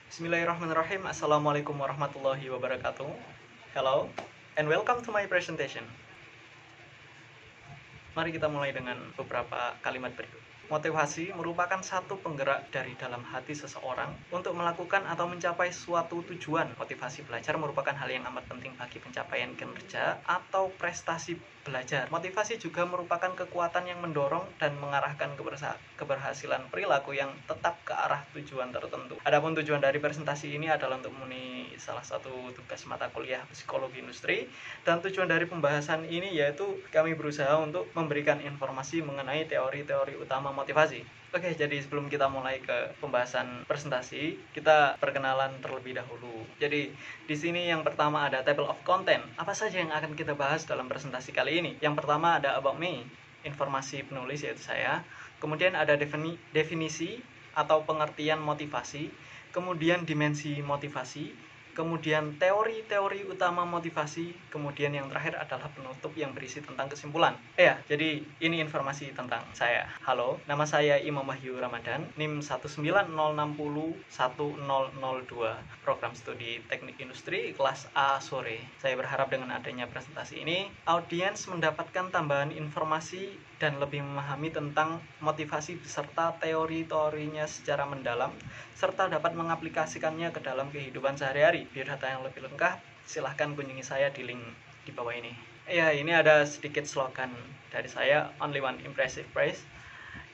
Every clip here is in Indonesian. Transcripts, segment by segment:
Bismillahirrahmanirrahim. Assalamualaikum warahmatullahi wabarakatuh. Hello and welcome to my presentation. Mari kita mulai dengan beberapa kalimat berikut. Motivasi merupakan satu penggerak dari dalam hati seseorang untuk melakukan atau mencapai suatu tujuan. Motivasi belajar merupakan hal yang amat penting bagi pencapaian kinerja atau prestasi belajar. Motivasi juga merupakan kekuatan yang mendorong dan mengarahkan keberhasilan perilaku yang tetap ke arah tujuan tertentu. Adapun tujuan dari presentasi ini adalah untuk memenuhi salah satu tugas mata kuliah psikologi industri, dan tujuan dari pembahasan ini yaitu kami berusaha untuk memberikan informasi mengenai teori-teori utama motivasi. Oke, jadi sebelum kita mulai ke pembahasan presentasi, kita perkenalan terlebih dahulu. Jadi, di sini yang pertama ada table of content. Apa saja yang akan kita bahas dalam presentasi kali ini? Yang pertama ada about me, informasi penulis yaitu saya. Kemudian ada definisi atau pengertian motivasi, kemudian dimensi motivasi, kemudian teori-teori utama motivasi, kemudian yang terakhir adalah penutup yang berisi tentang kesimpulan. Jadi ini informasi tentang saya. Halo, nama saya Imam Wahyu Ramadan, NIM 190601002, program studi teknik industri kelas A sore. Saya berharap dengan adanya presentasi ini, audiens mendapatkan tambahan informasi dan lebih memahami tentang motivasi beserta teori-teorinya secara mendalam, serta dapat mengaplikasikannya ke dalam kehidupan sehari-hari. Biar data yang lebih lengkap, silahkan kunjungi saya di link di bawah ini. Ini ada sedikit slogan dari saya, only one impressive phrase.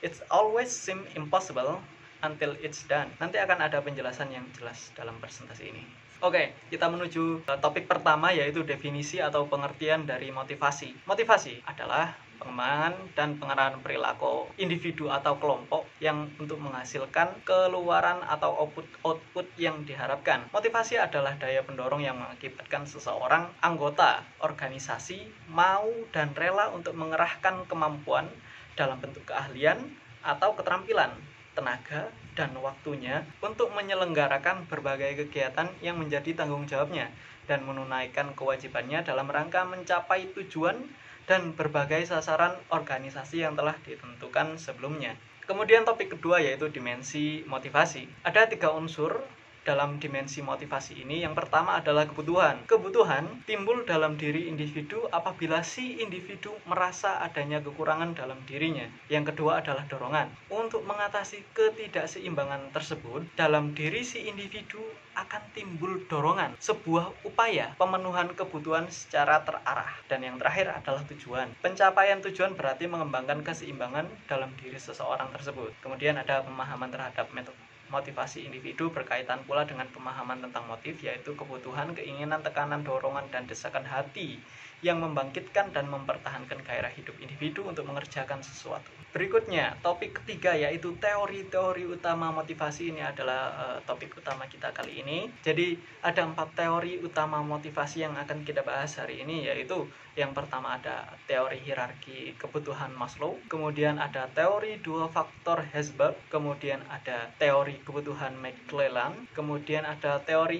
It's always seem impossible until it's done. Nanti akan ada penjelasan yang jelas dalam presentasi ini. Oke, kita menuju topik pertama, yaitu definisi atau pengertian dari motivasi. Motivasi adalah pengembangan dan pengarahan perilaku individu atau kelompok yang untuk menghasilkan keluaran atau output yang diharapkan. Motivasi adalah daya pendorong yang mengakibatkan seseorang anggota organisasi mau dan rela untuk mengerahkan kemampuan dalam bentuk keahlian atau keterampilan, tenaga, dan waktunya untuk menyelenggarakan berbagai kegiatan yang menjadi tanggung jawabnya dan menunaikan kewajibannya dalam rangka mencapai tujuan dan berbagai sasaran organisasi yang telah ditentukan sebelumnya. Kemudian topik kedua yaitu dimensi motivasi. Ada 3 unsur dalam dimensi motivasi ini. Yang pertama adalah kebutuhan. Kebutuhan timbul dalam diri individu apabila si individu merasa adanya kekurangan dalam dirinya. Yang kedua adalah dorongan. Untuk mengatasi ketidakseimbangan tersebut, dalam diri si individu akan timbul dorongan, sebuah upaya pemenuhan kebutuhan secara terarah. Dan yang terakhir adalah tujuan. Pencapaian tujuan berarti mengembangkan keseimbangan dalam diri seseorang tersebut. Kemudian ada pemahaman terhadap metode motivasi individu berkaitan pula dengan pemahaman tentang motif, yaitu kebutuhan, keinginan, tekanan, dorongan, dan desakan hati yang membangkitkan dan mempertahankan gairah hidup individu untuk mengerjakan sesuatu. Berikutnya, topik ketiga yaitu teori-teori utama motivasi. Ini adalah topik utama kita kali ini. Jadi ada 4 teori utama motivasi yang akan kita bahas hari ini, yaitu yang pertama ada teori hierarki kebutuhan Maslow, kemudian ada teori 2 faktor Herzberg, kemudian ada teori kebutuhan McClelland, kemudian ada teori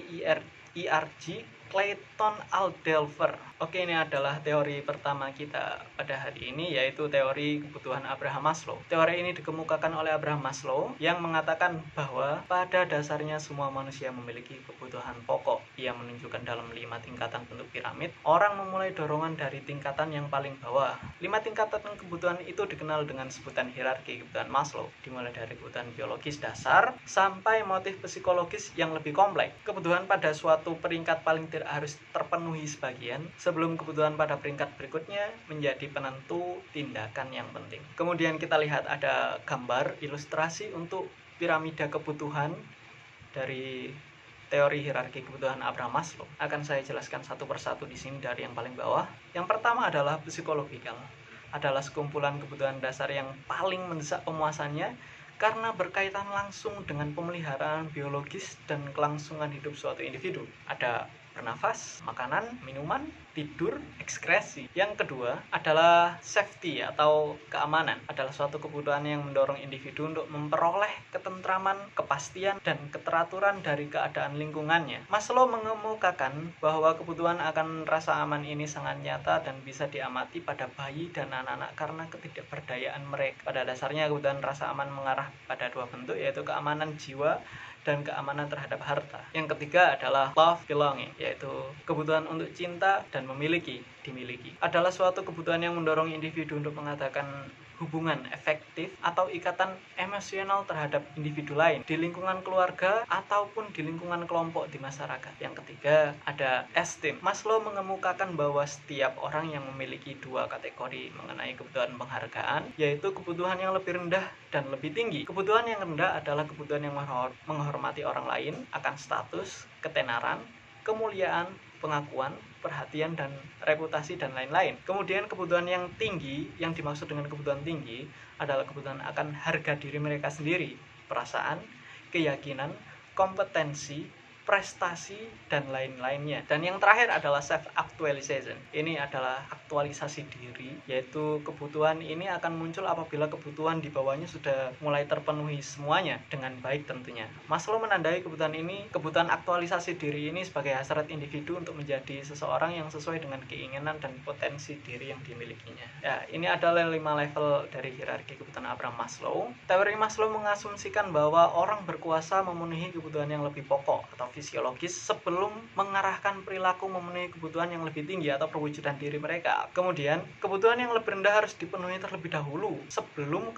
IRG Clayton Aldelver. Oke, ini adalah teori pertama kita pada hari ini, yaitu teori kebutuhan Abraham Maslow. Teori ini dikemukakan oleh Abraham Maslow yang mengatakan bahwa pada dasarnya semua manusia memiliki kebutuhan pokok. Ia menunjukkan dalam 5 tingkatan bentuk piramid. Orang memulai dorongan dari tingkatan yang paling bawah. 5 tingkatan kebutuhan itu dikenal dengan sebutan hierarki kebutuhan Maslow, dimulai dari kebutuhan biologis dasar sampai motif psikologis yang lebih kompleks. Kebutuhan pada suatu peringkat paling tidak harus terpenuhi sebagian sebelum kebutuhan pada peringkat berikutnya menjadi penentu tindakan yang penting. Kemudian kita lihat ada gambar ilustrasi untuk piramida kebutuhan dari teori hierarki kebutuhan Abraham Maslow. Akan saya jelaskan satu persatu di sini dari yang paling bawah. Yang pertama adalah psikologikal. Adalah sekumpulan kebutuhan dasar yang paling mendesak pemuasannya karena berkaitan langsung dengan pemeliharaan biologis dan kelangsungan hidup suatu individu. Ada bernafas, makanan, minuman, tidur, ekskresi. Yang kedua adalah safety atau keamanan. Adalah suatu kebutuhan yang mendorong individu untuk memperoleh ketentraman, kepastian, dan keteraturan dari keadaan lingkungannya. Maslow mengemukakan bahwa kebutuhan akan rasa aman ini sangat nyata dan bisa diamati pada bayi dan anak-anak karena ketidakberdayaan mereka. Pada dasarnya kebutuhan rasa aman mengarah pada 2 bentuk, yaitu keamanan jiwa dan keamanan terhadap harta. Yang ketiga adalah love belonging, yaitu kebutuhan untuk cinta dan dimiliki. Adalah suatu kebutuhan yang mendorong individu untuk mengadakan hubungan efektif atau ikatan emosional terhadap individu lain di lingkungan keluarga ataupun di lingkungan kelompok di masyarakat. Yang ketiga ada esteem. Maslow mengemukakan bahwa setiap orang yang memiliki dua kategori mengenai kebutuhan penghargaan, yaitu kebutuhan yang lebih rendah dan lebih tinggi. Kebutuhan yang rendah adalah kebutuhan yang menghormati orang lain akan status, ketenaran, kemuliaan, pengakuan, perhatian, dan reputasi, dan lain-lain. Kemudian kebutuhan yang tinggi, yang dimaksud dengan kebutuhan tinggi adalah kebutuhan akan harga diri mereka sendiri, perasaan, keyakinan, kompetensi, prestasi, dan lain-lainnya. Dan yang terakhir adalah self-actualization. Ini adalah aktualisasi diri, yaitu kebutuhan ini akan muncul apabila kebutuhan di bawahnya sudah mulai terpenuhi semuanya dengan baik tentunya. Maslow menandai kebutuhan aktualisasi diri ini sebagai hasrat individu untuk menjadi seseorang yang sesuai dengan keinginan dan potensi diri yang dimilikinya. Ya, ini adalah 5 level dari hierarki kebutuhan Abraham Maslow. Teori Maslow mengasumsikan bahwa orang berkuasa memenuhi kebutuhan yang lebih pokok atau fisiologis sebelum mengarahkan perilaku memenuhi kebutuhan yang lebih tinggi atau perwujudan diri mereka. Kemudian, kebutuhan yang lebih rendah harus dipenuhi terlebih dahulu sebelum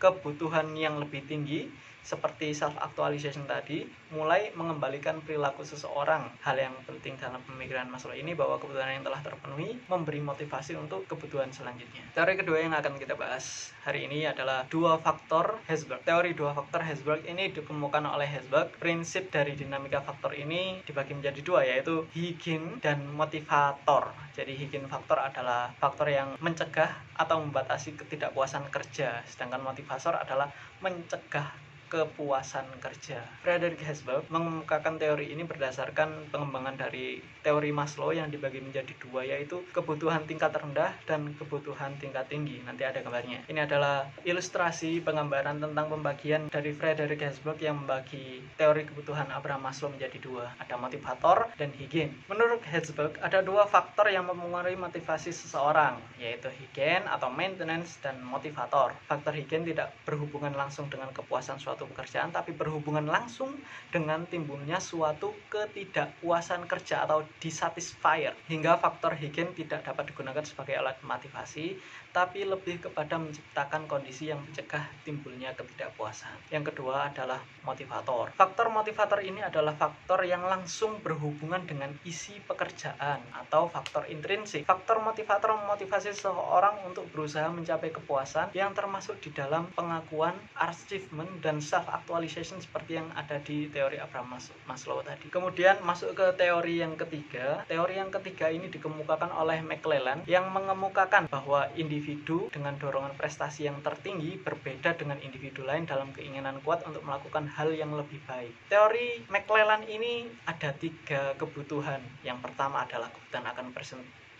kebutuhan yang lebih tinggi seperti self-actualization tadi mulai mengembalikan perilaku seseorang. Hal yang penting dalam pemikiran Maslow ini bahwa kebutuhan yang telah terpenuhi memberi motivasi untuk kebutuhan selanjutnya. Teori kedua yang akan kita bahas hari ini adalah dua faktor Herzberg. Teori dua faktor Herzberg ini dikemukakan oleh Herzberg. Prinsip dari dinamika faktor ini dibagi menjadi dua, yaitu Huygens dan motivator. Jadi Huygens faktor adalah faktor yang mencegah atau membatasi ketidakpuasan kerja, sedangkan motivator adalah mencegah kepuasan kerja. Frederick Herzberg mengemukakan teori ini berdasarkan pengembangan dari teori Maslow yang dibagi menjadi dua, yaitu kebutuhan tingkat rendah dan kebutuhan tingkat tinggi. Nanti ada gambarnya. Ini adalah ilustrasi penggambaran tentang pembagian dari Frederick Herzberg yang membagi teori kebutuhan Abraham Maslow menjadi dua. Ada motivator dan Huygens. Menurut Herzberg, ada dua faktor yang mempengaruhi motivasi seseorang, yaitu Huygens atau maintenance dan motivator. Faktor Huygens tidak berhubungan langsung dengan kepuasan suatu pekerjaan, tapi berhubungan langsung dengan timbulnya suatu ketidakpuasan kerja atau dissatisfier, hingga faktor Huygens tidak dapat digunakan sebagai alat motivasi, tapi lebih kepada menciptakan kondisi yang mencegah timbulnya ketidakpuasan. Yang kedua adalah motivator. Faktor motivator ini adalah faktor yang langsung berhubungan dengan isi pekerjaan atau faktor intrinsik. Faktor motivator memotivasi seseorang untuk berusaha mencapai kepuasan yang termasuk di dalam pengakuan, achievement, dan self-actualization seperti yang ada di teori Abraham Maslow tadi. Kemudian masuk ke teori yang ketiga. Teori yang ketiga ini dikemukakan oleh McClelland yang mengemukakan bahwa individu dengan dorongan prestasi yang tertinggi berbeda dengan individu lain dalam keinginan kuat untuk melakukan hal yang lebih baik. Teori McClelland ini ada 3 kebutuhan. Yang pertama adalah kebutuhan akan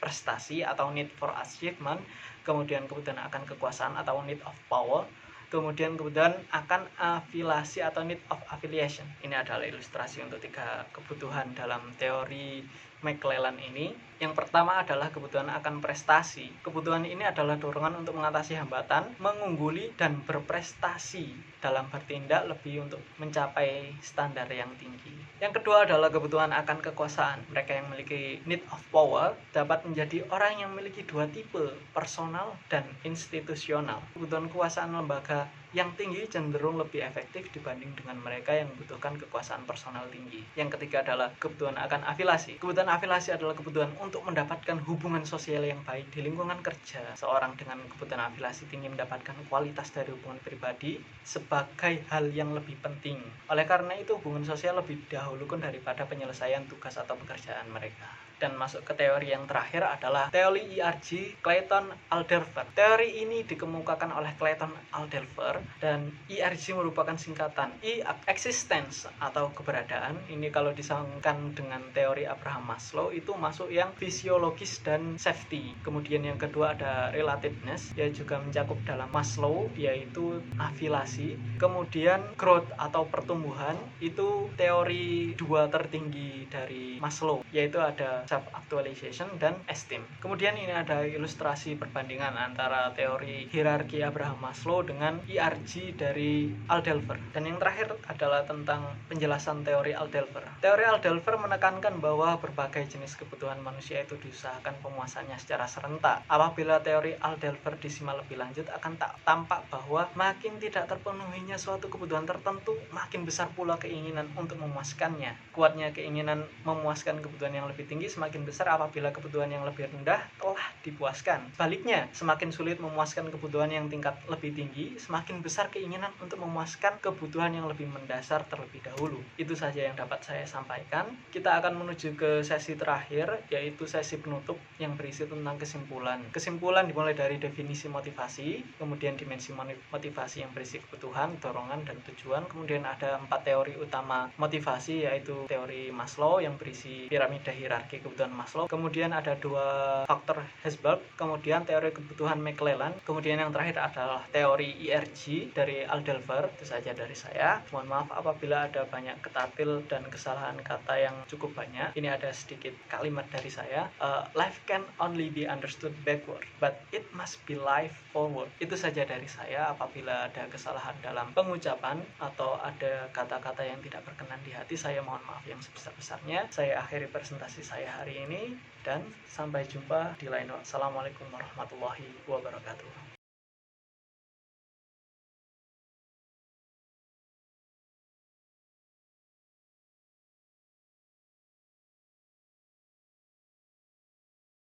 prestasi atau need for achievement, kemudian kebutuhan akan kekuasaan atau need of power, kemudian kebutuhan akan afiliasi atau need of affiliation. Ini adalah ilustrasi untuk 3 kebutuhan dalam teori McClelland ini. Yang pertama adalah kebutuhan akan prestasi. Kebutuhan ini adalah dorongan untuk mengatasi hambatan, mengungguli, dan berprestasi dalam bertindak lebih untuk mencapai standar yang tinggi. Yang kedua adalah kebutuhan akan kekuasaan. Mereka yang memiliki need of power dapat menjadi orang yang memiliki 2 tipe, personal dan institusional. Kebutuhan kekuasaan lembaga yang tinggi cenderung lebih efektif dibanding dengan mereka yang membutuhkan kekuasaan personal tinggi. Yang ketiga adalah kebutuhan akan afiliasi. Kebutuhan afiliasi adalah kebutuhan untuk mendapatkan hubungan sosial yang baik di lingkungan kerja. Seorang dengan kebutuhan afiliasi tinggi mendapatkan kualitas dari hubungan pribadi sebagai hal yang lebih penting. Oleh karena itu, hubungan sosial lebih didahulukan daripada penyelesaian tugas atau pekerjaan mereka. Dan masuk ke teori yang terakhir adalah teori IRG Clayton-Alderfer. Teori ini dikemukakan oleh Clayton-Alderfer dan IRG merupakan singkatan existence atau keberadaan. Ini kalau disambungkan dengan teori Abraham Maslow itu masuk yang fisiologis dan safety. Kemudian yang kedua ada relativeness, yang juga mencakup dalam Maslow, yaitu afiliasi. Kemudian growth atau pertumbuhan, itu teori 2 tertinggi dari Maslow, yaitu ada self-actualization dan esteem. Kemudian ini ada ilustrasi perbandingan antara teori hierarki Abraham Maslow dengan IRG ERG dari Aldelver. Dan yang terakhir adalah tentang penjelasan teori Aldelver. Teori Aldelver menekankan bahwa berbagai jenis kebutuhan manusia itu diusahakan pemuasannya secara serentak. Apabila teori Aldelver disimak lebih lanjut, akan tampak bahwa makin tidak terpenuhinya suatu kebutuhan tertentu, makin besar pula keinginan untuk memuaskannya. Kuatnya keinginan memuaskan kebutuhan yang lebih tinggi semakin besar apabila kebutuhan yang lebih rendah telah dipuaskan. Sebaliknya, semakin sulit memuaskan kebutuhan yang tingkat lebih tinggi, semakin besar keinginan untuk memuaskan kebutuhan yang lebih mendasar terlebih dahulu. Itu saja yang dapat saya sampaikan. Kita akan menuju ke sesi terakhir, yaitu sesi penutup yang berisi tentang kesimpulan. Kesimpulan dimulai dari definisi motivasi, kemudian dimensi motivasi yang berisi kebutuhan, dorongan, dan tujuan. Kemudian ada 4 teori utama motivasi, yaitu teori Maslow yang berisi piramida hierarki kebutuhan Maslow. Kemudian ada 2 faktor Hesberg, kemudian teori kebutuhan McClelland, kemudian yang terakhir adalah teori ERG dari Aldelver. Itu saja dari saya. Mohon maaf apabila ada banyak ketatil dan kesalahan kata yang cukup banyak. Ini ada sedikit kalimat dari saya. Life can only be understood backward, but it must be life forward. Itu saja dari saya. Apabila ada kesalahan dalam pengucapan atau ada kata-kata yang tidak berkenan di hati, saya mohon maaf yang sebesar-besarnya. Saya akhiri presentasi saya hari ini dan sampai jumpa di lain waktu. Assalamualaikum warahmatullahi wabarakatuh.